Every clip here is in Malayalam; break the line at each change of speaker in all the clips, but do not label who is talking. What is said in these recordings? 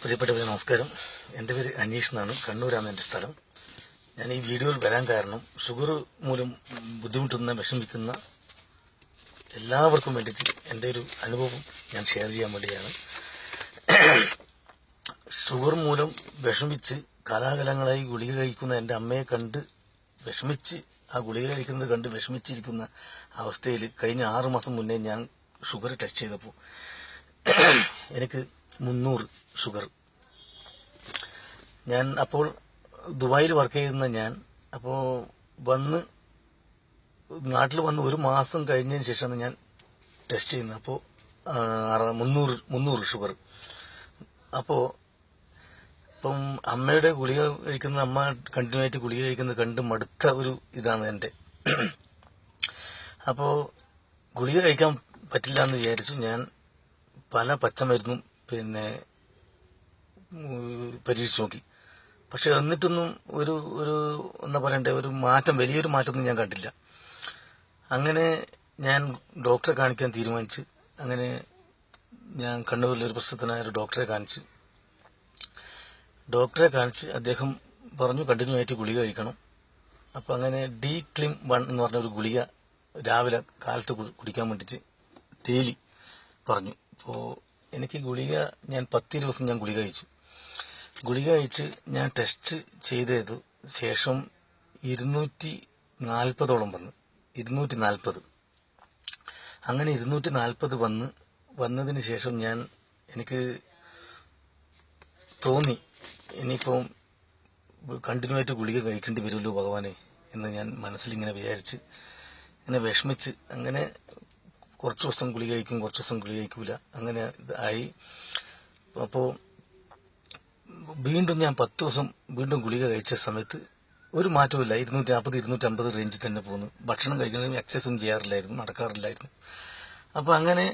പ്രിയപ്പെട്ടവരെ നമസ്കാരം. എൻ്റെ പേര് അനീഷ് എന്നാണ്. കണ്ണൂരാണ് എൻ്റെ സ്ഥലം. ഞാൻ ഈ വീഡിയോയിൽ വരാൻ കാരണം ഷുഗർ മൂലം ബുദ്ധിമുട്ടുന്ന വിഷമിക്കുന്ന എല്ലാവർക്കും വേണ്ടിയിട്ട് എൻ്റെ ഒരു അനുഭവം ഞാൻ ഷെയർ ചെയ്യാൻ വേണ്ടിയാണ്. ഷുഗർ മൂലം വിഷമിച്ച് കാലാകാലങ്ങളായി ഗുളിക കഴിക്കുന്ന എൻ്റെ അമ്മയെ കണ്ട് വിഷമിച്ച് ആ ഗുളിക കഴിക്കുന്നത് കണ്ട് വിഷമിച്ചിരിക്കുന്ന അവസ്ഥയിൽ കഴിഞ്ഞ 6 മാസം മുന്നേ ഞാൻ ഷുഗർ ടെസ്റ്റ് ചെയ്തപ്പോൾ എനിക്ക് 300 ഷുഗർ. ഞാൻ അപ്പോൾ ദുബായിൽ വർക്ക് ചെയ്യുന്ന ഞാൻ അപ്പോൾ നാട്ടിൽ വന്ന് 1 മാസം കഴിഞ്ഞതിന് ശേഷമാണ് ഞാൻ ടെസ്റ്റ് ചെയ്യുന്നത്. അപ്പോൾ 300 ഷുഗർ. അപ്പോൾ ഇപ്പം അമ്മയുടെ ഗുളിക കഴിക്കുന്ന അമ്മ കണ്ടിന്യൂ ആയിട്ട് ഗുളിക കഴിക്കുന്നത് കണ്ട് മടുത്ത ഒരു ഇതാണ് എൻ്റെ. അപ്പോൾ ഗുളിക കഴിക്കാൻ പറ്റില്ല എന്ന് വിചാരിച്ചു ഞാൻ പല പച്ചമരുന്നും പരീക്ഷിച്ച് നോക്കി. പക്ഷെ എന്നിട്ടൊന്നും ഒരു എന്താ പറയണ്ടേ, ഒരു മാറ്റം, വലിയൊരു മാറ്റമൊന്നും ഞാൻ കണ്ടില്ല. അങ്ങനെ ഞാൻ ഡോക്ടറെ കാണിക്കാൻ തീരുമാനിച്ച് അങ്ങനെ ഞാൻ കണ്ണൂരിലെ ഒരു പ്രശസ്തനായ ഒരു ഡോക്ടറെ കാണിച്ച് അദ്ദേഹം പറഞ്ഞു കണ്ടിന്യൂ ആയിട്ട് ഗുളിക കഴിക്കണം. അപ്പം അങ്ങനെ D-Clim 1 എന്ന് പറഞ്ഞ ഒരു ഗുളിക രാവിലെ കാലത്ത് കുടിക്കാൻ വേണ്ടിയിട്ട് ഡെയിലി പറഞ്ഞു. അപ്പോൾ എനിക്ക് ഗുളിക ഞാൻ 10 ദിവസം ഞാൻ ഗുളിക കഴിച്ചു. ഗുളിക കഴിച്ച് ഞാൻ ടെസ്റ്റ് ചെയ്തത് ശേഷം 240ഓളം വന്നു. 240. അങ്ങനെ 240 വന്നതിന് ശേഷം എനിക്ക് തോന്നി ഇനിയിപ്പം കണ്ടിന്യൂ ആയിട്ട് ഗുളിക കഴിക്കേണ്ടി വരുമല്ലോ ഭഗവാനെ എന്ന് ഞാൻ മനസ്സിലിങ്ങനെ വിചാരിച്ച് ഇങ്ങനെ വിഷമിച്ച് അങ്ങനെ കുറച്ച് ദിവസം ഗുളിക കഴിക്കും, കുറച്ച് ദിവസം ഗുളിക കഴിക്കൂല, അങ്ങനെ ആയി. അപ്പോൾ വീണ്ടും ഞാൻ 10 ദിവസം വീണ്ടും ഗുളിക കഴിച്ച സമയത്ത് ഒരു മാറ്റമില്ല. 240-250 റേഞ്ചിൽ തന്നെ പോകുന്നു. ഭക്ഷണം കഴിക്കുന്നതിന് എക്സസൈസും ചെയ്യാറില്ലായിരുന്നു, നടക്കാറില്ലായിരുന്നു. അപ്പോൾ അങ്ങനെ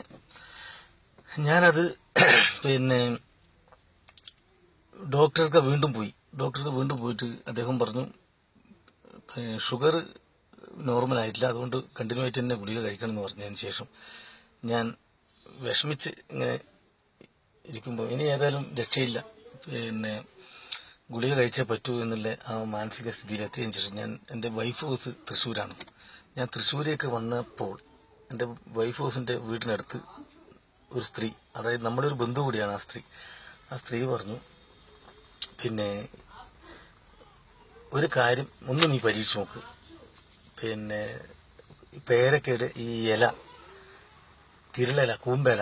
ഞാനത് ഡോക്ടർക്ക് വീണ്ടും പോയിട്ട് അദ്ദേഹം പറഞ്ഞു ഷുഗർ നോർമൽ ആയിട്ടില്ല, അതുകൊണ്ട് കണ്ടിന്യൂ ആയിട്ട് തന്നെ ഗുളിക കഴിക്കണം എന്ന് പറഞ്ഞതിന് ശേഷം ഞാൻ വിഷമിച്ച് ഇങ്ങനെ ഇരിക്കുമ്പോൾ ഇനി ഏതായാലും രക്ഷയില്ല, ഗുളിക കഴിച്ചേ പറ്റൂ എന്നുള്ള ആ മാനസിക സ്ഥിതിയിലെത്തിയതിനു ശേഷം എൻ്റെ വൈഫ് ഹൗസ് തൃശ്ശൂരാണ്. ഞാൻ തൃശ്ശൂരേക്ക് വന്നപ്പോൾ എൻ്റെ വൈഫ് ഹൗസിൻ്റെ വീടിനടുത്ത് ഒരു സ്ത്രീ, അതായത് നമ്മുടെ ഒരു ബന്ധു കൂടിയാണ് ആ സ്ത്രീ പറഞ്ഞു ഒരു കാര്യം ഒന്ന് നീ പരീക്ഷിച്ച് നോക്ക്, പേരക്കയുടെ ഈ ഇല, തിരളില, കൂമ്പല,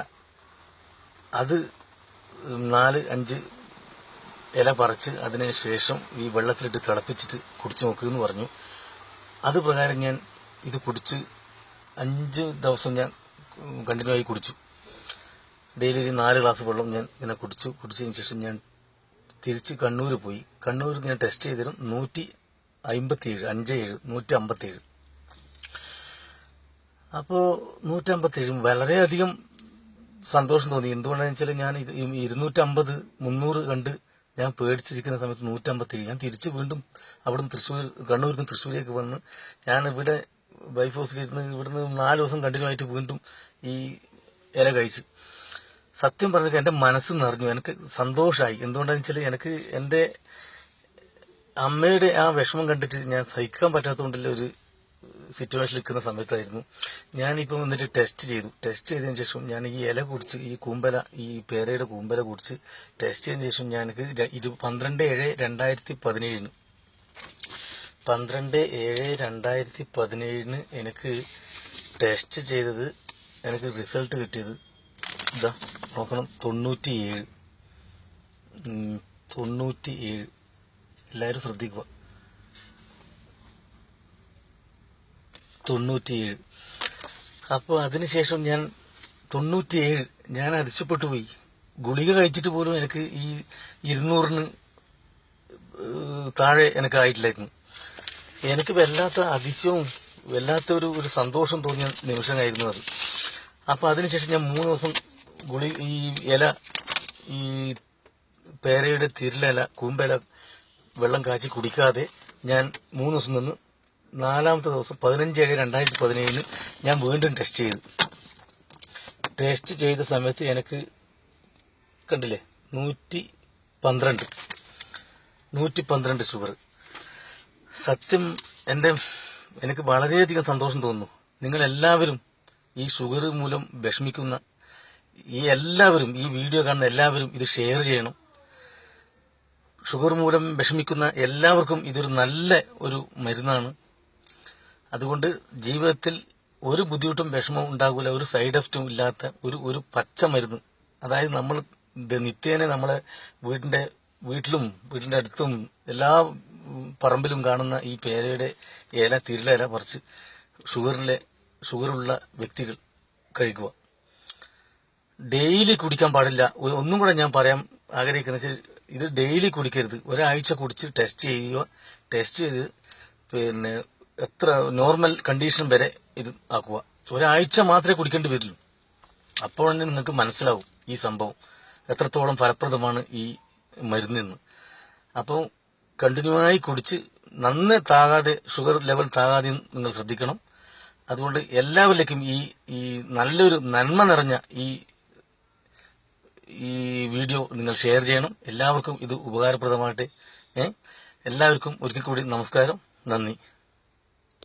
അത് 4-5 ഇല പറിച്ച് അതിന് ശേഷം ഈ വെള്ളത്തിലിട്ട് തിളപ്പിച്ചിട്ട് കുടിച്ചു നോക്കുമെന്ന് പറഞ്ഞു. അത് പ്രകാരം ഞാൻ ഇത് കുടിച്ച് 5 ദിവസം ഞാൻ കണ്ടിന്യൂ ആയി കുടിച്ചു. ഡെയിലി 4 ഗ്ലാസ് വെള്ളം ഞാൻ ഇങ്ങനെ കുടിച്ചതിന് ശേഷം ഞാൻ തിരിച്ച് കണ്ണൂർ പോയി. കണ്ണൂരിൽ ഞാൻ ടെസ്റ്റ് ചെയ്തതും 157. അപ്പോൾ 157 വളരെയധികം സന്തോഷം തോന്നി. എന്തുകൊണ്ടാണെന്ന് വെച്ചാൽ ഞാൻ 250-300 കണ്ട് ഞാൻ പേടിച്ചിരിക്കുന്ന സമയത്ത് 157 ഞാൻ തിരിച്ച് വീണ്ടും കണ്ണൂരിൽ നിന്ന് തൃശ്ശൂരേക്ക് വന്ന് ഞാൻ ഇവിടെ വൈഫ് ഹൗസിലിരുന്ന് ഇവിടുന്ന് 4 ദിവസം കണ്ടിന്യൂ ആയിട്ട് വീണ്ടും ഈ ഇല കഴിച്ചു. സത്യം പറഞ്ഞാൽ എൻ്റെ മനസ്സ് നിറഞ്ഞു, എനിക്ക് സന്തോഷമായി. എന്തുകൊണ്ടാണെന്ന് വെച്ചാൽ എനിക്ക് എൻ്റെ അമ്മയുടെ ആ വിഷമം കണ്ടിട്ട് ഞാൻ സഹിക്കാൻ പറ്റാത്തതുകൊണ്ടുള്ള ഒരു സിറ്റുവേഷനിൽ നിൽക്കുന്ന സമയത്തായിരുന്നു ഞാനിപ്പം വന്നിട്ട് ടെസ്റ്റ് ചെയ്തതിന് ശേഷം ഞാൻ ഈ ഇല കുടിച്ച് ഈ പേരയുടെ കൂമ്പല കുടിച്ച് ടെസ്റ്റ് ചെയ്തതിന് ശേഷം എനിക്ക് 12/7/2017 എനിക്ക് ടെസ്റ്റ് ചെയ്തത് എനിക്ക് റിസൾട്ട് കിട്ടിയത് ഇതാ നോക്കണം, 97. എല്ലാവരും ശ്രദ്ധിക്കുക, 97. അപ്പോൾ അതിനുശേഷം ഞാൻ 97 ഞാൻ അതിശയപ്പെട്ടു പോയി. ഗുളിക കഴിച്ചിട്ട് പോലും എനിക്ക് ഈ 200 താഴെ എനിക്ക് ആയിട്ടില്ലായിരുന്നു. എനിക്ക് വല്ലാത്ത അതിശയവും വല്ലാത്ത ഒരു സന്തോഷം തോന്നിയ നിമിഷമായിരുന്നു അത്. അപ്പോൾ അതിനുശേഷം ഞാൻ 3 ദിവസം ഈ ഇല, ഈ പേരയുടെ തിരളില, കൂമ്പല വെള്ളം കാച്ചി കുടിക്കാതെ ഞാൻ 3 ദിവസം നിന്ന് 4ാമത്തെ ദിവസം 15/7/2017 ഞാൻ വീണ്ടും ടെസ്റ്റ് ചെയ്ത സമയത്ത് എനിക്ക് കണ്ടില്ലേ 112 ഷുഗർ. സത്യം എനിക്ക് വളരെയധികം സന്തോഷം തോന്നുന്നു. നിങ്ങളെല്ലാവരും ഈ ഷുഗർ മൂലം വിഷമിക്കുന്ന എല്ലാവരും, ഈ വീഡിയോ കാണുന്ന എല്ലാവരും ഇത് ഷെയർ ചെയ്യണം. ഷുഗർ മൂലം വിഷമിക്കുന്ന എല്ലാവർക്കും ഇതൊരു നല്ല ഒരു മരുന്നാണ്. അതുകൊണ്ട് ജീവിതത്തിൽ ഒരു ബുദ്ധിമുട്ടും വിഷമവും ഉണ്ടാകില്ല, ഒരു സൈഡ് എഫക്റ്റും ഇല്ലാത്ത ഒരു പച്ച മരുന്ന്. അതായത് നമ്മൾ നിത്യേന നമ്മളെ വീട്ടിലും വീടിന്റെ അടുത്തും എല്ലാ പറമ്പിലും കാണുന്ന ഈ പേരയുടെ ഇല, തിരുള ഇല പറിച്ച് ഷുഗറുള്ള വ്യക്തികൾ കഴിക്കുക. ഡെയിലി കുടിക്കാൻ പാടില്ല. ഒന്നും കൂടെ ഞാൻ പറയാൻ ആഗ്രഹിക്കുന്ന വെച്ചാൽ, ഇത് ഡെയിലി കുടിക്കരുത്. ഒരാഴ്ച കുടിച്ച് ടെസ്റ്റ് ചെയ്യുക. ടെസ്റ്റ് ചെയ്ത് പിന്നെ എത്ര നോർമൽ കണ്ടീഷൻ വരെ ഇത് ആക്കുക. ഒരാഴ്ച മാത്രമേ കുടിക്കേണ്ടി വരുള്ളൂ. അപ്പോൾ തന്നെ നിങ്ങൾക്ക് മനസ്സിലാവും ഈ സംഭവം എത്രത്തോളം ഫലപ്രദമാണ് ഈ മരുന്നെന്ന്. അപ്പോൾ കണ്ടിന്യൂ ആയി കുടിച്ച് നന്നെ താകാതെ, ഷുഗർ ലെവൽ താകാതെ നിങ്ങൾ ശ്രദ്ധിക്കണം. അതുകൊണ്ട് എല്ലാവരിലേക്കും ഈ നല്ലൊരു നന്മ നിറഞ്ഞ ഈ വീഡിയോ നിങ്ങൾ ഷെയർ ചെയ്യണം. എല്ലാവർക്കും ഇത് ഉപകാരപ്രദമാകട്ടെ. എല്ലാവർക്കും ഒരിക്കൽ കൂടി നമസ്കാരം, നന്ദി.